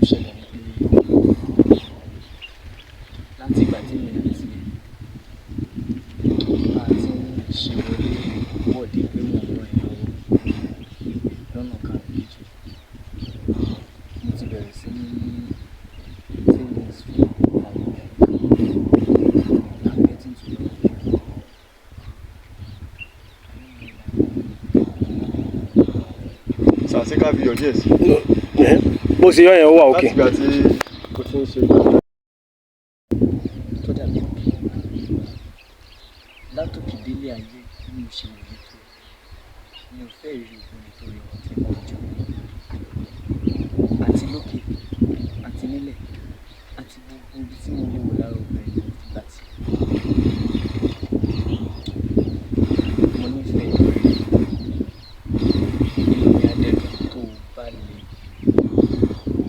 ṣẹlẹ̀ ní pé láti ìgbà tí mi àti a ti ń ṣe wọlé pé mò ń ràn ẹ́ lọ́wọ́ lọ́nà kan kejì, mo ti bẹ̀rẹ̀ sí ní feelings fún àwọn ọ̀gá. I'm getting to know you. Sàṣẹ́ká fi yọ̀ díẹ̀ sí. Bó ṣe yọ yẹn wà òkè. Láti ìgbà tí kò ti ń ṣe Tó dàbí pé látòkè délé ayé bí mo ṣe wòye tó mi ò fẹ́ rí obìnrin tó rẹwà tí mo jù àti lókè àti nílẹ̀ àti gbogbo ibi tí mo lè wò lára obìnrin nígbà tí mo nífẹ̀ẹ́ inú mi adẹ́dùn tó bá lè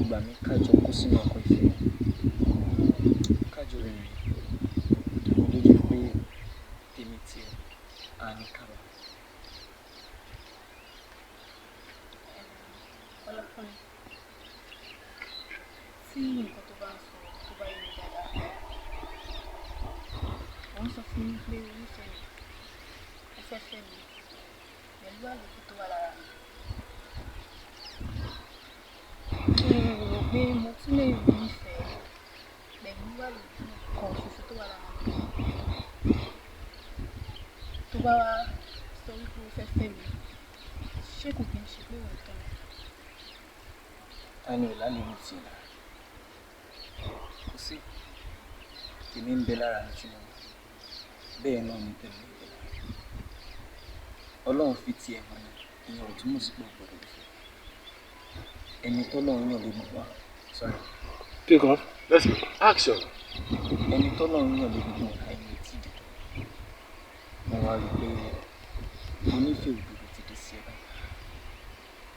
gbà mí kájọ kó sínú ọkọ̀ ìfẹ́ kájọ rìnrìn mo lójú pé tèmi tiẹ̀ á ní kábà. Ọlọ́kùnrin tí nǹkan tó bá ń sọ tó bá yé mi dáadáa wọ́n sọ fún mi pé onífẹ̀ẹ́ mi fẹ́ fẹ́ mi pẹ̀lú àlòkù tó wà lára mi. Mo rò pé mo tún lè rí ìfẹ́ pẹ̀lú àlòkù kan ṣoṣo tó wà lára mi. Tó bá wá sọ wípé ó fẹ́ fẹ́ mi, ṣé kò kí n ṣe pé òun tán? Ta ni ò lálejò tì í lára? Kò sí. Tèmi ń bẹ lára mi tí mo mọ̀. Bẹ́ẹ̀ náà ni tèmi ń bẹ lára. Ọlọ́run fi tiẹ̀ hàn ní ìyẹn ò túmọ̀ sí pé o gbọ́dọ̀ fẹ́. Ẹni tọ́lọ́run yàn lè gbogbo wa. Sorry. Take off. Let's go. Action. Ẹni tọ́lọ́run yàn lè gbogbo wa ẹni tí dìdọ̀. Mo wá rí pé mo nífẹ̀ẹ́ òdodo ti dé sí ẹ báyìí.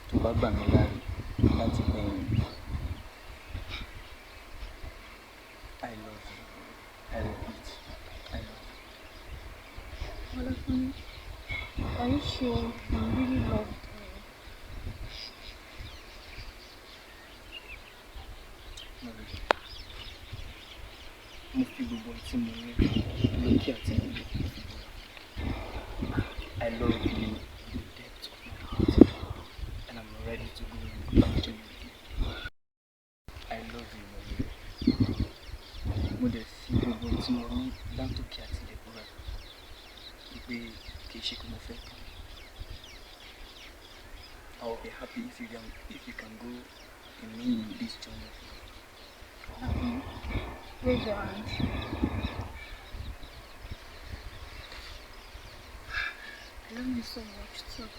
Tó bá gbà mí láàyè láti gbẹ̀yìn mi. I love you. I repeat, I love you. Ọlọ́kùnrin, are you sure you really loved me? Mo rí i. Mo fi gbogbo ohun tí mo ní lókè àti nílé. I love you in the depth of my heart and I'm ready to go back to you again. I love you, Morire. Mo dẹ̀ fi gbogbo ohun tí mo ní látòkè àti ilẹ̀ búra wípé kì í ṣe kí mo fẹ́ tán. I will be happy if you can go in me in this journey. Raise your hand. I love you so much too.